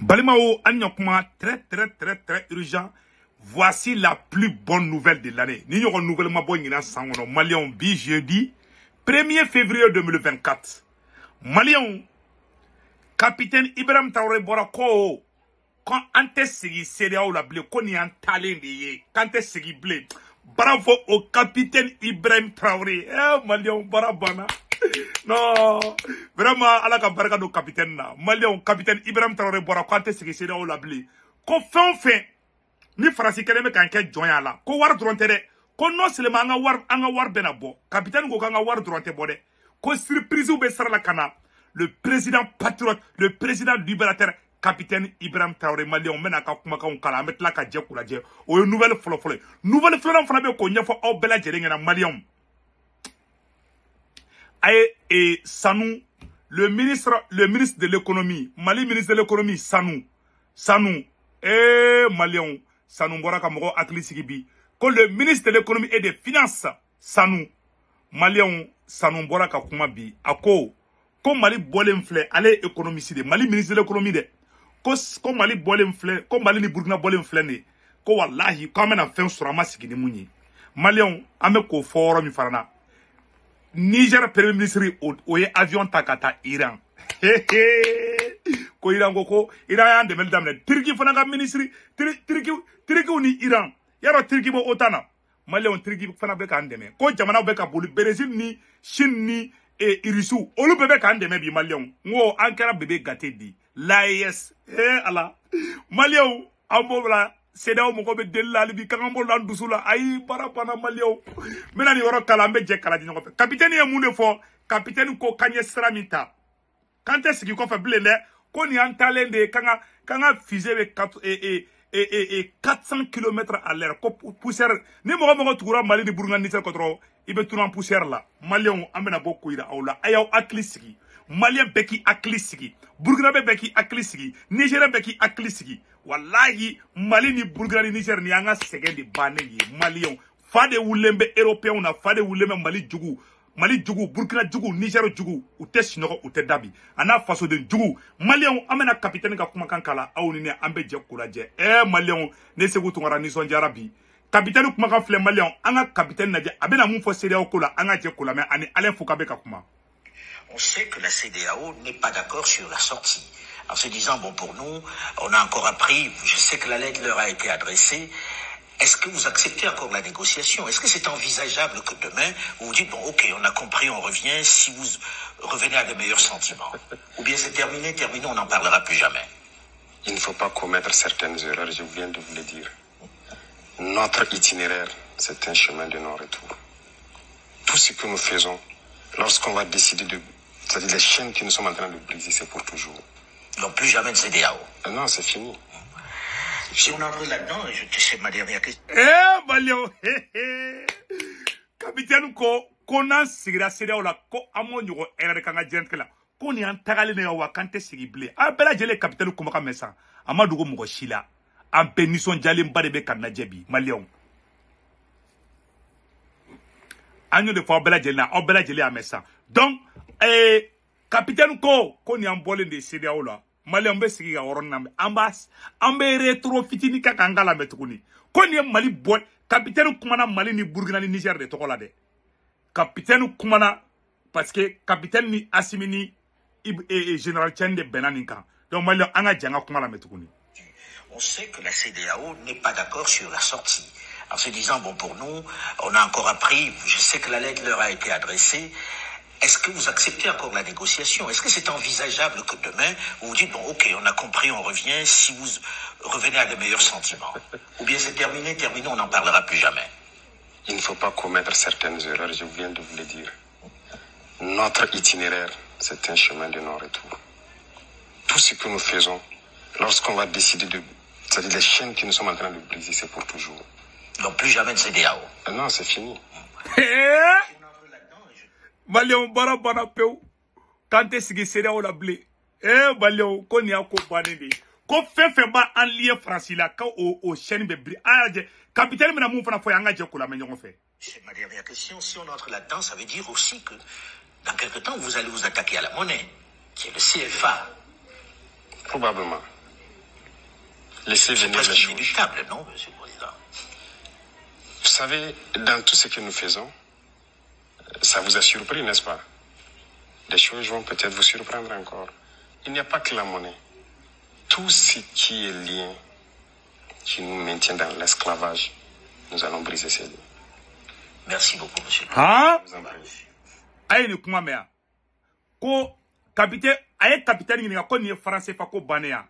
Balimao, Agnokma, très urgent. Voici la plus bonne nouvelle de l'année. Nous avons une nouvelle Malion bi jeudi 1er février 2024. Malion, capitaine Ibrahim Traoré Borako, quand ante segi CEDEAO la blé, qu'on y a un talent de quand ante segi blé. Bravo au capitaine Ibrahim Traoré. Malion, barabana. Non, vraiment, ala ka baraka do capitaine na. Malion, capitaine Ibrahim Traoré Borako, ante segi CEDEAO la blé. Qu'on fait ni farasi kelen be kan ke jonya la ko war dronte de ko non seulement anga war bena bo capitaine ko anga war dronte bo de ko surprise be sar la kana le président patriote le président libérateur capitaine Ibrahim Traoré Malion mena ka kuma ka kala metla ka je kula je o nouvelle folo fana be ko nyafo aw bela jere ngena Malion ay et Sanou le ministre de l'économie Mali ministre de l'économie Sanou Malion Sanou Mbora Kamoro Akli Sigibi. Que le ministre de l'économie et des finances, Sanou, Malion, Sanou Mbora Kakumabi, Ako, comme Mali Bolemfle, allez économiste, Mali ministre de l'économie de, comme Mali Bolemfle, comme Mali Burkina Bolemfle, ko wallahi, comme un fin sur Rama Sigini Mouni. Malion, Ameko Forum Farana. Niger Premier ministre, Oye avion Takata, Iran. Ko Iran ko Iran de meldamne Turki fana ka ministre Turki ni Iran yaro Turki bo otana Malion Turki fana be ka ndeme ko jamana be ka boli Brésil ni Chine ni Irisu olu be ka ndeme bi Malion ngo ankara bebe gate di l'AES ala Malion ambola CEDEAO mo ko be delali bi kan ambola ndusula ay parapana Malion mena ni woro kala be je kala di ngo capitaine ye munde fo capitaine ko kanye stramita quand est-ce qu'il fait blé qu'on y a talent de quand fusée avec 400 km à l'heure poussière ni mo tukura Mali de Burkina Niger contre il be tourner en poussière là Malien amena bokko ira awla ayaw aklisigi Malien beki aklisigi Burkina beki aklisigi Niger beki aklisigi wallahi Mali ni Burkina ni Niger ni anga segendi baneyi Malien fade wulembe européen na fade wulembe Mali jugu, Burkina jugu, Niger jugu, ou te sinoko, ou te dabi. Ana faso de jugu. Malion, amena capitaine ka kumakan kala, aounine ambe je kulaje. Malion, ne se gutungara nison jarabi. Capitaine kumakan fle Malion, anga capitaine nadje, abena moun fo CEDEAO kola, anga je kula, mais ane Alain Foucabe ka kuma. On sait que la CEDEAO n'est pas d'accord sur la sortie. En se disant, bon, pour nous, on a encore appris, je sais que la lettre leur a été adressée. Est-ce que vous acceptez encore la négociation? Est-ce que c'est envisageable que demain, vous vous dites, bon, ok, on a compris, on revient, si vous revenez à de meilleurs sentiments? Ou bien c'est terminé, on n'en parlera plus jamais? Il ne faut pas commettre certaines erreurs, je viens de vous le dire. Notre itinéraire, c'est un chemin de non-retour. Tout ce que nous faisons, lorsqu'on va décider de... C'est-à-dire les chaînes que nous sommes en train de briser, c'est pour toujours. Donc plus jamais de CEDEAO? Non, c'est fini. Si on entre là-dedans, c'est ma dernière question. Malion, capitaine ko nan sigira CEDEAO la ko amo nyugo erreur kanga jentkela ko ni antagali ne wa kante sigi blé a bela jele capitaine ko maka mesa amadu go mugo shila am penison jalim bade be kanna jebi Malion anyo de fo bela jele na o bela jele amesa donc capitaine ko ni ambole de CEDEAO la Mali ambe sigi ga woron nambe ambe retro fitini ka kangala metukuni ko ni Mali boy capitaine kumana Mali ni Burkina ni Niger de tokola de capitaine kumana parce que capitaine ni Assimini et général Tchende Benaninka donc Mali anga janga kumala metukuni. On sait que la CEDEAO n'est pas d'accord sur la sortie. En se disant, bon, pour nous, on a encore appris, je sais que la lettre leur a été adressée. Est-ce que vous acceptez encore la négociation? Est-ce que c'est envisageable que demain, vous vous dites, bon, ok, on a compris, on revient, si vous revenez à de meilleurs sentiments? Ou bien c'est terminé, on n'en parlera plus jamais? Il ne faut pas commettre certaines erreurs, je viens de vous le dire. Notre itinéraire, c'est un chemin de non-retour. Tout ce que nous faisons, lorsqu'on va décider de... C'est-à-dire les chaînes que nous sommes en train de briser, c'est pour toujours. Donc plus jamais de CEDEAO? Non, c'est fini. Malion barabana peu kante sigi CEDEAO la blé Malion ko ni ako banende ko fefe ba en lien France la ka o chaîne be bri capitaine mena mun fana fo yanga je kula menyo fe. C'est ma dernière question. Si on entre là-dedans, ça veut dire aussi que dans quelque temps vous allez vous attaquer à la monnaie qui est le CFA. Probablement. laisser C'est venir les presque choses. inéluctable, non, Monsieur le Président? Vous savez, dans tout ce que nous faisons, ça vous a surpris, n'est-ce pas? Les choses vont peut-être vous surprendre encore. Il n'y a pas que la monnaie. Tout ce qui est lien, qui nous maintient dans l'esclavage, nous allons briser ces liens. Merci beaucoup, Monsieur le Hein? Je vous en prie. Aïe, ni kuma mea. Ko capitaine, aye capitaine ni ko ni français fa ko banea.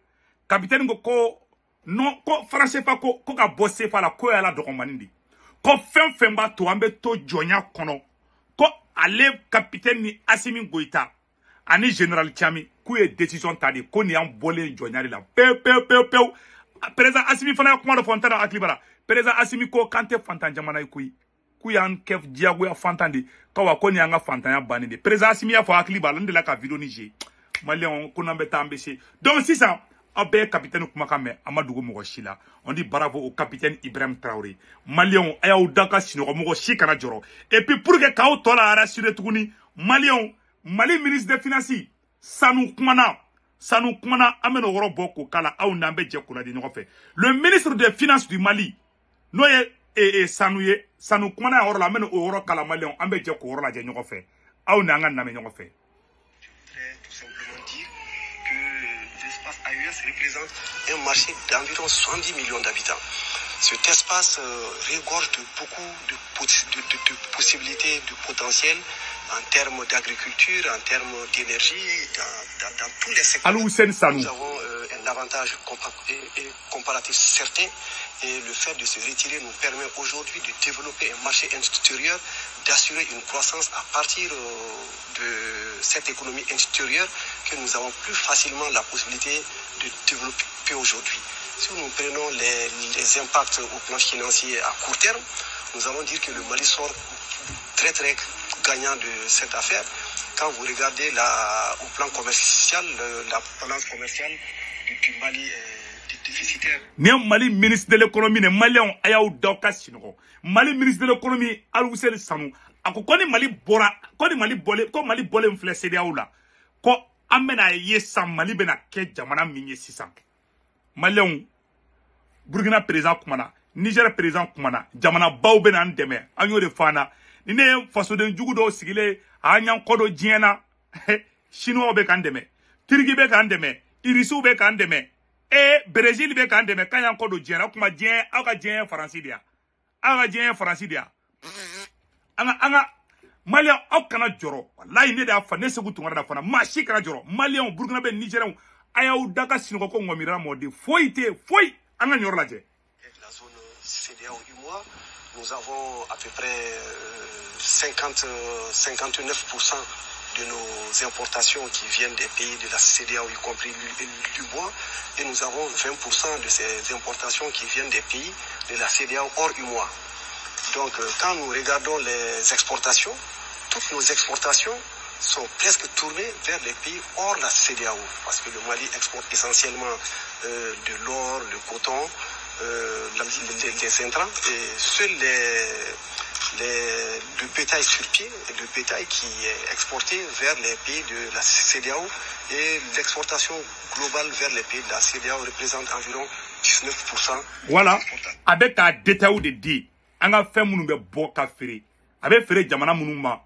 Capitaine ko non ko français fa ko ka bosser fa la ko ya la dokomanindi. Ko fen ba to ambe to jonya kono. Ko ale capitaine ni Assimi Goïta ani général Tchami ku ye décision tadi ko ni an bolé jonya la. Peu. Président Assimi fana kuma do fontana aklibara. Président Assimi ko kante fantan jamana kuyi. Kuyan kef diago ya fantandi kawa ko ni anga fantanya bani de président Assimi ya fo akli balande la ka vidéo ni je malien ko nambe tambesi donc si ça abe capitaine kuma kame amadugo mo shila on dit bravo au capitaine Ibrahim Traoré malien aya udaka sino mo shikana joro et puis pour que kaw tola rassurer tuguni malien Mali ministre des finances sanu kumana ameno woro boko kala au nambe je kuna di ñofe le ministre des finances du Mali noye sanu kumana horo la meno oro kala malion ambe je ko horo la je ñoko fe aw na nga name ñoko fe. Je voudrais tout simplement dire que l'espace AES représente un marché d'environ 70 millions d'habitants. Cet espace regorge de beaucoup de possibilités, de potentiel en termes d'agriculture, en termes d'énergie, dans tous les secteurs. Nous avons un avantage comparatif certain et le fait de se retirer nous permet aujourd'hui de développer un marché intérieur, d'assurer une croissance à partir de cette économie intérieure que nous avons plus facilement la possibilité de développer aujourd'hui. Si nous prenons les impacts au plan financier à court terme, nous allons dire que le Mali sort très gagnant de cette affaire. Quand vous regardez au plan commercial, la balance commerciale du Mali est déficitaire. Mali ministre de l'économie, Malien ayaou doka sino. Mali ministre de l'économie, Al-Hussein Sanou. Ako koni Mali bora, koni Mali bole mfle CEDEAO la. Ko amena yesam Mali bena ke jamana minye sisan. Malien Burkina président kumana, Niger président kumana, jamana baw bena ndeme, anyo de fana. Nine faso den jugu do sigile anyan kodo jiena chinois be kandeme tirgi be kandeme irisu be kandeme Brésil be kandeme kanyan kodo jiena kuma jien aka jien français dia anga Malien akana joro wallahi ne da fa ne segu tungara da fana mashi kana joro Malien Burkina be Nigerian ayaw daga sino ko ngomira mode foi anga nyor laje la zone CEDEAO UMOA. Nous avons à peu près 59% de nos importations qui viennent des pays de la CEDEAO, y compris du bois, et nous avons 20% de ces importations qui viennent des pays de la CEDEAO hors UMOA. Donc, quand nous regardons les exportations, toutes nos exportations sont presque tournées vers les pays hors la CEDEAO, parce que le Mali exporte essentiellement de l'or, le coton, les intrants, et seuls le bétail sur pied, le bétail qui est exporté vers les pays de la CEDEAO, et l'exportation globale vers les pays de la CEDEAO représente environ 19%. Voilà, avec un détail de dit, on a fait mon boka fere, avec fere jamana munuma,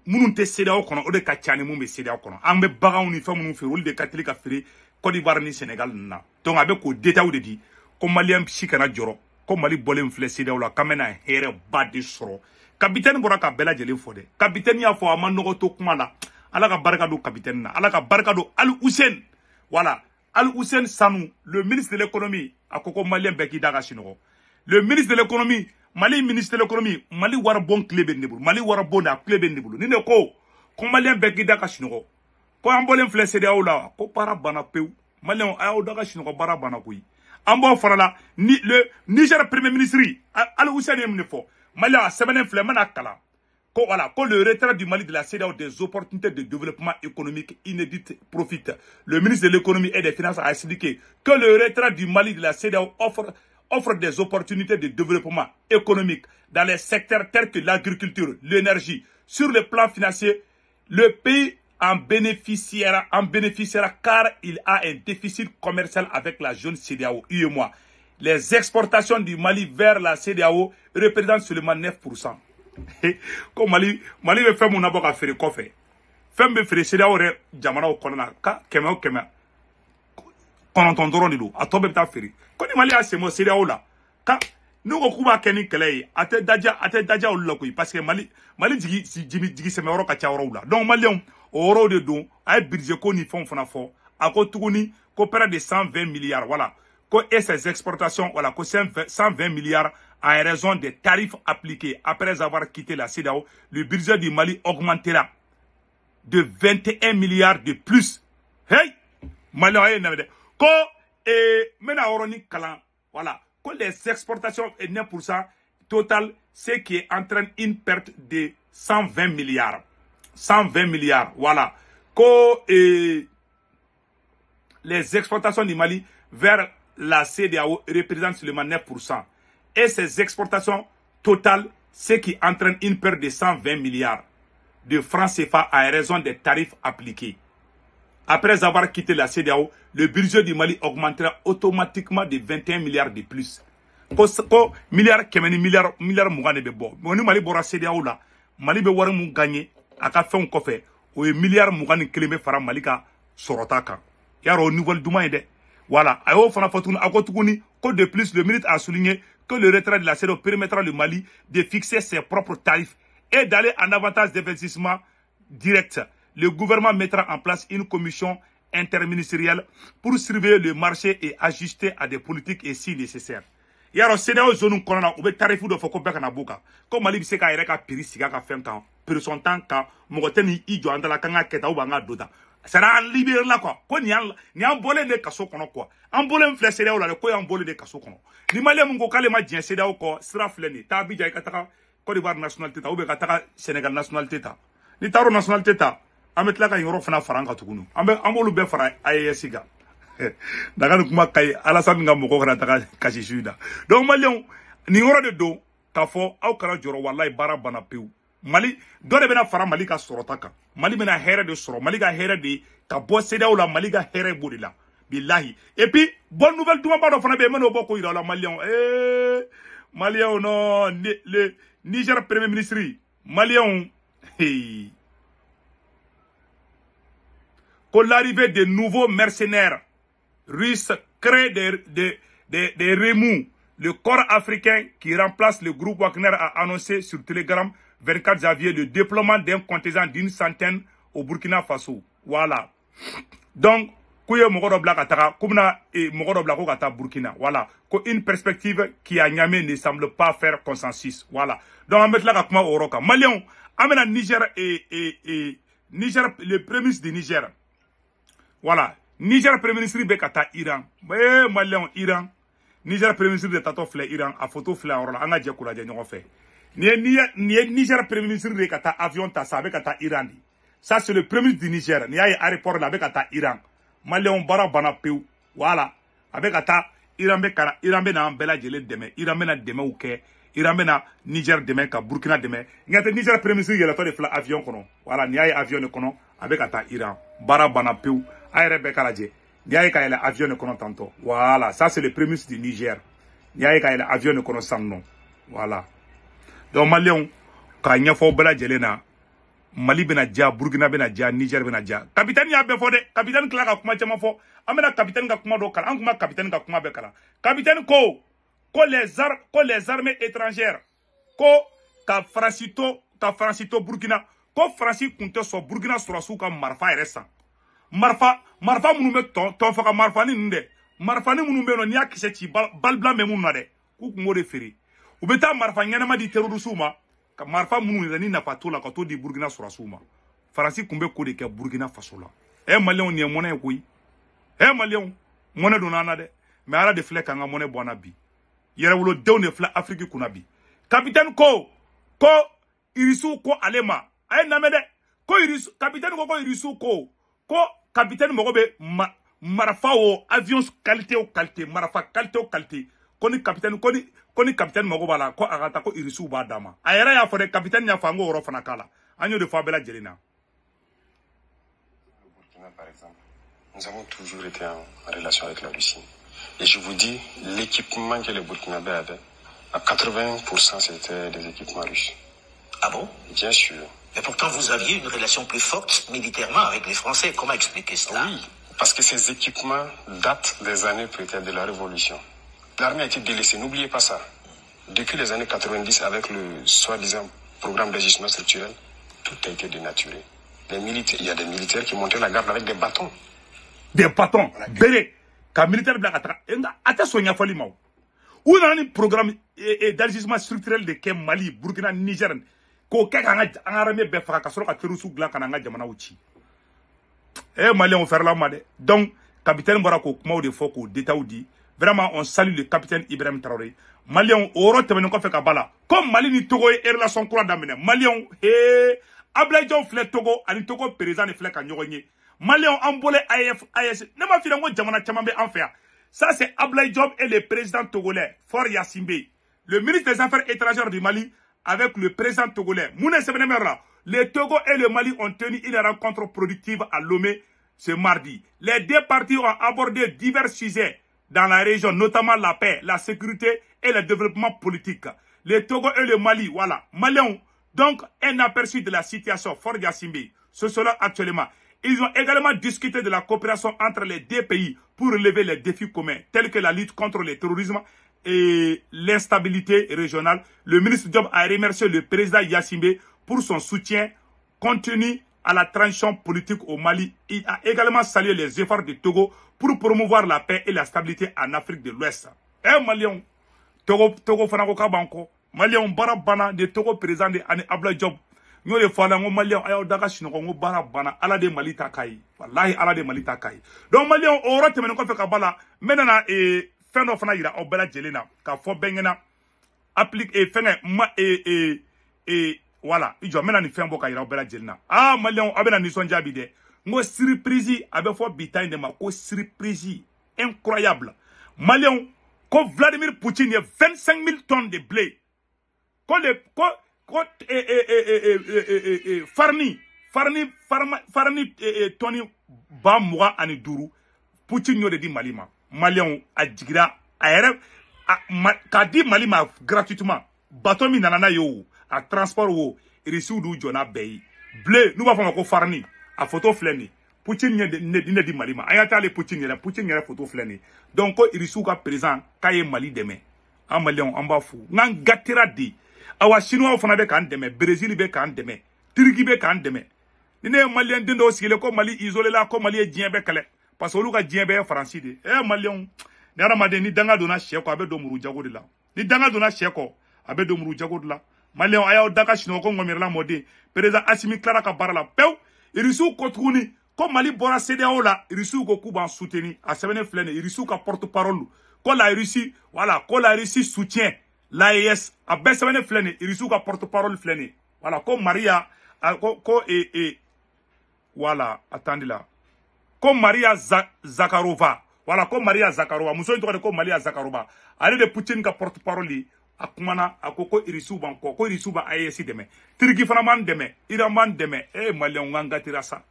mununte CEDEAO kono, ode kachane mumbe CEDEAO kono, ambe baga uni fait mon fere, de catholique fere, Côte d'Ivoire ni Sénégal na. Donc avec un détail de dit, comme Malien psychana joro, comme Mali bolem fle CEDEAO la, kamena here badi soro. Capitaine Boraka Bella Jeli Fode. Capitaine ya fo amano to kumala. Ala ka barka do capitaine na. Ala ka barka do Al-Hussein. Voilà. Al-Hussein Sanou, le ministre de l'économie, à Koko Malien Beki Daga Shinoro. Le ministre de l'économie, Mali ministre de l'économie, Mali warabon klebe nibulu. Mali warabon na klebe nibulu. Nine ko Malien Beki Daga Shinoro. Ko ambolem fle CEDEAO la, ko para bana peu. Malien ayao Daga Shinoro bara bana koui. Ambo farala ni le Niger premier ministre Al-Hussein Yemnefo. Mali a semaine flemana kala. Voilà, que le retrait du Mali de la CEDEAO des opportunités de développement économique inédites profite. Le ministre de l'économie et des finances a expliqué que le retrait du Mali de la CEDEAO offre des opportunités de développement économique dans les secteurs tels que l'agriculture, l'énergie. Sur le plan financier, le pays en bénéficiera car il a un déficit commercial avec la zone CEDEAO, UEMOA. Les exportations du Mali vers la CEDEAO représentent seulement 9%. Comme Mali veut faire mon abord à faire quoi fait. Femme fait CEDEAO jamana au konana ka kema kononton doron dilu a tobe ta feri ko ni Mali a semo CEDEAO la ka nous ko kuba keni kele ate daja o la ko parce que Mali jigi seme oro ka chaoro la donc Malien oro de don ay budget ko ni fon fona fo ako tuguni ko près de 120 milliards voilà ko et ses exportations voilà ko 120 milliards en raison des tarifs appliqués après avoir quitté la CEDEAO. Le budget du Mali augmentera de 21 milliards de plus. Hey! Mali ko mena oroni kalan voilà que les exportations est 9% total, ce qui entraîne une perte de 120 milliards. 120 milliards, voilà. Que les exportations du Mali vers la CEDEAO représentent seulement 9%. Et ces exportations totales, ce qui entraîne une perte de 120 milliards de francs CFA à raison des tarifs appliqués. Après avoir quitté la CEDEAO, le budget du Mali augmentera automatiquement de 21 milliards de plus. Milliard kemeni milliard mugane be bo. Moni Mali bora CEDEAO la, Mali be wari mu gagné aka fen ko fe. O milliard mugane keleme fara Mali ka sorota kan. Yaro nouvelle duma ide. Voilà, ayo fana fotun akotuguni ko de plus le ministre a souligné que le retrait de la CEDEAO permettra le Mali de fixer ses propres tarifs et d'aller en avantage d'investissement direct. Le gouvernement mettra en place une commission interministérielle pour surveiller le marché et ajuster à des politiques et si nécessaire. Yaro CEDEAO zone konana ube tarifu do foko beka na buka ko Mali bi se ka yere ka prix siga ka fen kan person tan kan mogoteni ijo andala kan keta u banga dota sera libérer la quoi ko ni an bolé de kaso kono quoi an bolé mfle CEDEAO la ko an bolé de kaso kono ni Mali mun ko kale ma dien CEDEAO ko sira fleni ta bi jay ka taka Côte d'Ivoire nationalité ta ou be ka taka Sénégal nationalité ta ni taro nationalité ta amet la ka yoro fana faranga tukunu ambe ambolu be fara ayesiga daga kuma kay Alassane nga moko kana taka kashi suida donc Malien ni yoro de do ka fo aw kara joro wallahi bara bana pew Mali do de bena fara Mali ka sorota kan Mali bena here de soro Mali ka here de ka bo CEDEAO la Mali ka here bodila billahi et puis bonne nouvelle duma ba do fana be meno boko ira la Malien Malien non le Niger premier ministre Malien hey. Que l'arrivée de nouveaux mercenaires russes crée des remous. Le corps africain qui remplace le groupe Wagner a annoncé sur Telegram 24 janvier le déploiement d'un contingent d'une centaine au Burkina Faso. Voilà. Donc, kuye mogodo bla kataka kumna e mogodo bla ko kata Burkina. Voilà. Ko une perspective qui a Niamey ne semble pas faire consensus. Voilà. Donc on met là kuma oroka. Malien amena Niger et Niger le premier ministre du Niger. Voilà. Niger premier ministre be kata Iran. Malien Iran. Niger premier ministre de tato fle Iran a photo fle orola anga je kula je ñoko fe. Ni Niger premier ministre de kata avion ta sa be kata Iran. Ça c'est le premier ministre du Niger. Ni ay aéroport la be kata Iran. Malien bara bana peu. Voilà. Avec ata Iran be kara Iran be na bela jele deme. Iran be na deme ou ke. Iran be na Niger deme ka Burkina deme. Ngate Niger premier ministre yela to de fla avion kono. Voilà, ni ay avion ne kono avec ata Iran. Bara bana peu. Ayre be kala je. Ni ay ka yela avion ne kono tanto. Voilà, ça c'est le premier ministre du Niger. Ni ay ka yela avion ne kono sanno. Voilà. Donc Malien ka nyafo bela jele na Mali bena dia, Burkina bena dia, Niger bena dia. Capitaine ya be fode, capitaine kla ka kuma chama fo. Amena capitaine ka kuma do kala, an kuma capitaine ka kuma be kala. Capitaine ko les armées étrangères ko ka Francito Burkina, ko Franci kunte so Burkina surasu ka marfa eresa. Marfa munu me ton fa ka marfa ni nde. Marfa ni munu be no nya kise ci bal blanc me munu na de. Ku mo de feri. U beta marfa nyana ma di terrorisme ma. Ka marfa munu ni na patola ka to di Burkina surasuma Faransi kumbe ko de ke Burkina Faso la Malien ni monnaie koyi Malien monnaie do nana de mais ala de flek nga monnaie bona bi yere wulo dew ne fla Afrique kuna bi capitaine ko irisu ko alema ay na me de ko irisu capitaine ko irisu ko capitaine mo be marfa o avion qualité o qualité marfa qualité o qualité koni capitaine mago bala ko agata ko irisu ba dama ayera ya fode capitaine ya fango oro fana kala anyo de fa bela jelina Nous avons toujours été en relation avec la Russie. Et je vous dis, l'équipement que les Burkinabés avaient, à 80%, c'était des équipements russes. Ah bon? Bien sûr. Mais pourtant, vous aviez une relation plus forte militairement avec les Français. Comment expliquer cela? Oui, parce que ces équipements datent des années peut-être de la Révolution. L'armée a été délaissée, n'oubliez pas ça. Depuis les années 90, avec le soi-disant programme d'ajustement structurel, tout a été dénaturé. Il y a des militaires qui montaient la garde avec des bâtons. Des bâtons, béré, quand militaire blanc a soigné Falima. Où dans un programme d'ajustement structurel de Mali, Burkina, Niger, ko kek an armée be faka kasoro ka terusu glan kana nga jamana uchi Mali on faire la made donc capitaine bora ko kuma de foko d'état di vraiment on salue le capitaine Ibrahim Traoré Malion oro temene ko fe ka bala comme Mali ni Togo e relation courant damene Malion Ablaye Diop fle Togo ani Togo président ne fle ka nyogonye Malion ambole AS ne ma filango jamana chamambe en faire ça c'est Ablaye Diop et le président togolais For Yassimbe le ministre des Affaires étrangères du Mali avec le président togolais. Le Togo et le Mali ont tenu une rencontre productive à Lomé ce mardi. Les deux parties ont abordé divers sujets dans la région, notamment la paix, la sécurité et le développement politique. Le Togo et le Mali, voilà. Maliens, donc, un aperçu de la situation Fort Yassimbe, ce sera actuellement. Ils ont également discuté de la coopération entre les deux pays pour relever les défis communs, tels que la lutte contre le terrorisme et l'instabilité régionale. Le ministre Diop a remercié le président Yassimbe pour son soutien continu à la transition politique au Mali. Il a également salué les efforts du Togo pour promouvoir la paix et la stabilité en Afrique de l'Ouest. Malion, Togo Fanako Kabanko, Malion Barabana, de Togo président de Ablaye Diop. Nous les Fanango Malion, Ayo Daga Shinongo Barabana, ala de Malita Kai. Wallahi ala de Malita Kai. Donc Malion, on rate maintenant fait Kabala, maintenant fin of na yira obela jelena ka fo bengena applique et fin voilà ijo mena ni fin boka yira obela jelena Malion abena ni sonja bi de ngo surprise abe fo bitay de ma ko surprise incroyable Malion ko Vladimir Poutine 25 000 tonnes de blé ko le farni toni ba muga ani duru Poutine yo de di Malima Maliens a jigira ka di Mali ma gratuitement bateau mi nanana yo a transport wo reçu du jona bay blé nous va faire ko farni a photo fleni Poutine ne di Mali ma ayata le Poutine yera photo fleni donc ko reçu ka présent kaye Mali demain en Maliens en ba fu ngan gatira di awa chinois fana be kan demain Brésil be kan demain Turquie be kan demain ni ne Malien dindo sigile ko Mali isolé la ko Mali dien be kale parce que oluka dien be français de Maliens ni aramade ni danga dona cheko abe do muru jago de la ni danga dona cheko abe do muru jago de la Maliens aya daka chino ko ngomirla mode président Assimi Clara ka barala pew irisu ko truni ko Mali bora CEDEAO la irisu ko kuban soutenir a sebene flene irisu ka porte-parole ko la Russie voilà ko la Russie soutient l'AES a be sebene flene irisu ka porte-parole flene voilà ko Maria voilà attendez là comme Maria Zakharova. Voilà, comme Maria Zakharova. Mousso intro de comme Maria Zakharova. Allez de Poutine ka porte-parole. Akumana, akoko irisu banko. Ko irisu ba ayesi deme. Tiriki fanaman deme. Iraman deme. Maliens nganga tirasa.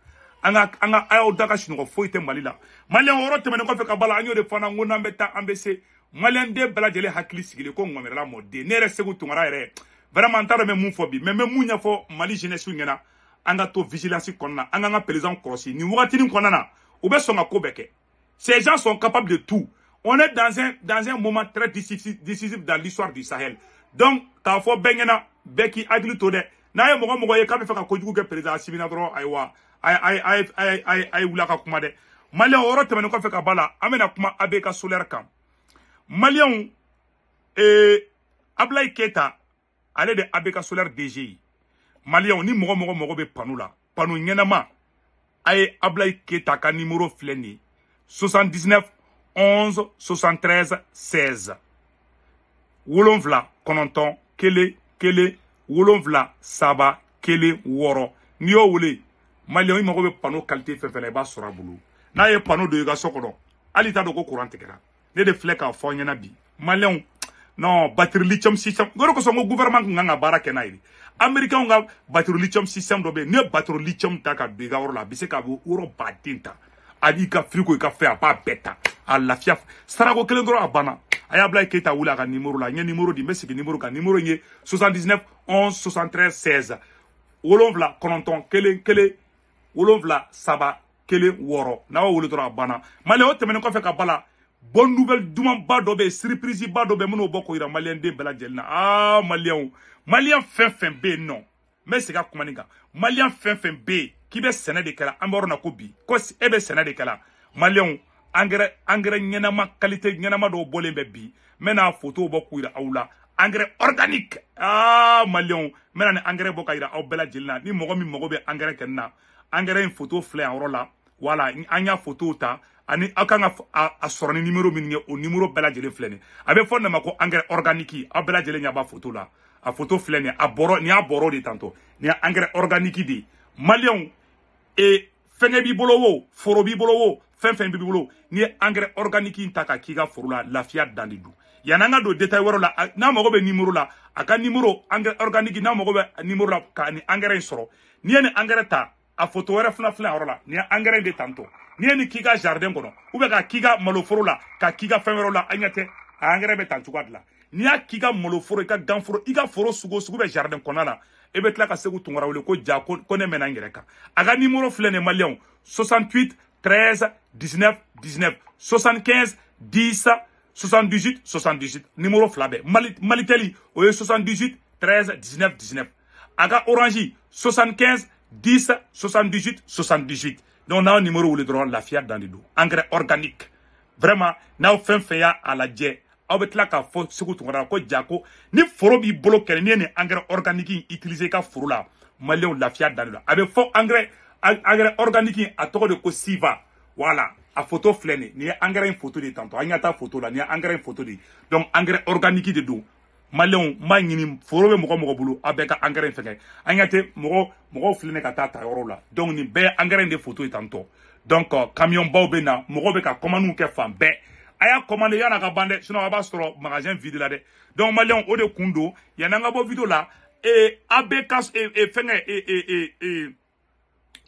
Anga ayo daka shinoko foite Malila. Maliens oro temene ko fe kabala anyo de fana ngona mbeta ambese. Maliens de bela jele hakili sigile ko ngomerela mode. Nere segu tungara ere. Vraiment taro me munfobi. Me munya fo Mali jeunesse ngena. Anga to vigilance konna. Anga nga président krosi. Ni wakati ni konna ces gens sont capables de tout. On est dans un moment très décisif dans l'histoire du Sahel. Donc, t'as faut bengena beki agli tode. Na ye mogo ye kabe faka kojugu ke président Simina dro aywa ay wula ka kuma de. Malien oro temene ko feka bala amena kuma abeka solaire kam. Malien Ablaye Keita ale de abeka solaire DG. Malien ni mogo be panula. Panu ngenama Aye Ablaye Keita ka numéro fleni 79 11 73 16 wolonvla kononton kele wolonvla saba kele woro ni yo wole Malien yi mago be pano qualité fefele ba sora bulu na ye pano de ga sokono ali ta do ko courant tekera ne de fleka fo nyana bi Malien non batterie lithium system goro ko so ngo gouvernement nganga barake na iri Américain nga batterie lithium system do be ne batterie lithium ta ka biga woro la bise ka bo woro badinta adi ka frigo ka fait a pas beta a lafiya sarago kelen dɔrɔn a banna a y'a bila Keita wuli a ka numéro la n ye numéro di n bɛ segin numéro kan numéro ye 79 11 73 16 wolonwula kɔnɔntɔn kelen kelen wolonwula saba kelen wɔɔrɔ n'a y'o wele dɔrɔn a banna maliyɛn o tɛmɛnen kɔfɛ ka bala bonne nouvelle dumanba dɔ bɛ yen surprise ba dɔ bɛ yen minnu bɔ k'o yira maliyɛn den bɛɛ lajɛlen na maliyɛn fɛn fɛn bɛ yen nɔ n bɛ segin a kuma nin kan maliyɛn fɛn fɛn bɛ yen k'i bɛ sɛnɛ de kɛla an bɛ yɔrɔ na ko bi ko e bɛ sɛnɛ de kɛla maliyɛnw engrais ɲɛnama qualité ɲɛnama dɔw bɔlen bɛ bi n bɛ n'a photo bɔ k'u yira aw la engrais organique maliyɛnw n bɛ na ni engrais bɔ ka yira aw bɛɛ lajɛlen na ni mɔgɔ min mago bɛ engrais kɛ nin na engrais in photo filɛ yan yɔrɔ la wala an y'a photo ta ani aw kan ka a sɔrɔ ni numéro min ye o numéro bɛɛ lajɛlen filɛ nin a bɛ fɔ nin ma ko engrais organique aw bɛɛ lajɛlen ɲɛ b'a photo la a photo filɛ nin a bɔrɔ nin y'a bɔrɔ de tantɔ nin ye engrais organique de ye maliyɛnw fɛngɛ b'i bolo o foro b'i bolo o fɛn fɛn b'i bolo n'i ye engrais organique in ta ka k'i ka foro la lafiya dan de don yan'an ka don détail wɛrɛw la n'a mago bɛ numéro la a ka numéro engrais organique n'a mago bɛ numéro la ka ni engrais in sɔrɔ n'i ye nin engrais ta a photo wɛrɛ fana filɛ yɔrɔ la nin ye engrais de tantɔ n'i ye nin k'i ka jardin kɔnɔ ou bien ka k'i ka maloforo la ka k'i ka fɛn wɛrɛw la an ɲɛ tɛ a engrais bɛ tan cogoya de la n'i y'a k'i ka maloforo i ka ganforo i ka foro sugu o sugu bɛ jardin kɔnɔna la e bɛ tila ka Segu Tunkara wele ko ja ko ne mɛnna n yɛrɛ kan a ka numéro filɛ nin maliyɛnw 68 13 19 19 75 10 78 78 numéro fila bɛɛ Malitel o ye 78 13 19 19 a ka Orange 75 10 78 78 donc n'aw numéro wele dɔrɔn lafiya dan de don engrais organique vraiment n'aw fɛn fɛn y'a lajɛ aw bɛ tila k'a fɔ Segu Tunkara ko ja ko ni foro b'i bolo kɛlɛ n'i ye nin engrais organique in utiliser i ka foro la maliyɛnw lafiya dan de don a bɛ fɔ engrais organique in a tɔgɔ de ko Siva voilà a photo filɛ nin ye engrais in photo de ye tantɔ an ɲɛ taa photo la nin ye engrais in photo de ye donc engrais organique de don maliyɛnw n b'a ɲini foro bɛ mɔgɔ mɔgɔ bolo aw bɛɛ ka engrais in fɛngɛ an ɲɛ tɛ mɔgɔw filɛ nin ka taa yɔrɔw la donc nin bɛɛ ye engrais in de photo ye tantɔ donc camion baw bɛ na mɔgɔw bɛ ka commande kɛ fan bɛɛ a y'a commandé yan'a ka ban dɛ sinon a b'a sɔrɔ magasin vide la dɛ donc maliyɛnw o de kun don yan'an ka bɔ vidéo la a bɛ ka fɛngɛ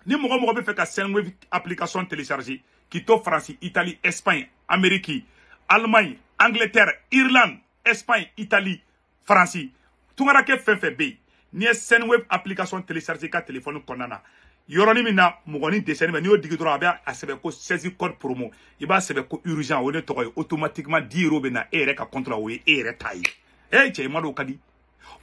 ni mɔgɔ bɛ fɛ ka Senwave application télécharger k'i to Faransi Italie Espagne Amérique Allemagne Angleterre Irlande Espagne Italie Faransi tungarakɛ fɛn fɛn bɛ yen n'i ye Senwave application télécharger ka téléphone kɔnɔna na yɔrɔnin min na mɔgɔnin dessin bɛ n'i y'o digi dɔrɔn a bɛ a sɛbɛn ko 16 code promo i b'a sɛbɛn ko urgent o ne tɔgɔ ye automatiquement 10 € bɛ na e yɛrɛ ka compte la o ye e yɛrɛ ta ye cɛ i ma dɔn o ka di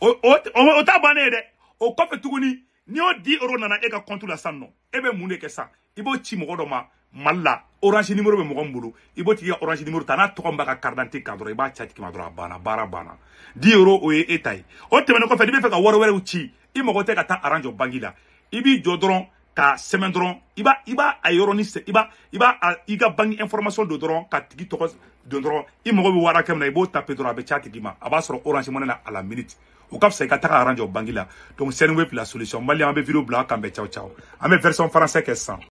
o t'a bannen ye dɛ o kɔfɛ tuguni n'i y'o 10 € nana e ka compte la sisan nɔ e bɛ mun de kɛ sisan i b'o ci mɔgɔ dɔ ma Mali la orange numéro bɛ mɔgɔ min bolo i b'o tigi ka orange numéro ta n'a tɔgɔ min b'a ka carte d'identité kan dɔrɔn i b'a ci a tigi ma dɔrɔn a banna baara banna 10 € o ye e ta ye o tɛmɛnen kɔfɛ n'i bɛ fɛ ka wari wɛrɛw ci i mago tɛ ka taa aran jɔ banque la i b'i jɔ dɔrɔn ka sɛbɛn dɔrɔn i b'a a yɔrɔnin i ka banque information don dɔrɔn ka tigi tɔgɔ don dɔrɔn i mago bɛ wari hakɛ min na i b'o taper dɔrɔn a bɛ ci a tigi ma a b'a sɔrɔ orange money na à la minute o ka fisa i ka taga aran jɔ banque la donc Senwave la solution maliyɛn an bɛ vidéo bila aw kan bɛɛ caw caw an bɛ version français kɛ sisan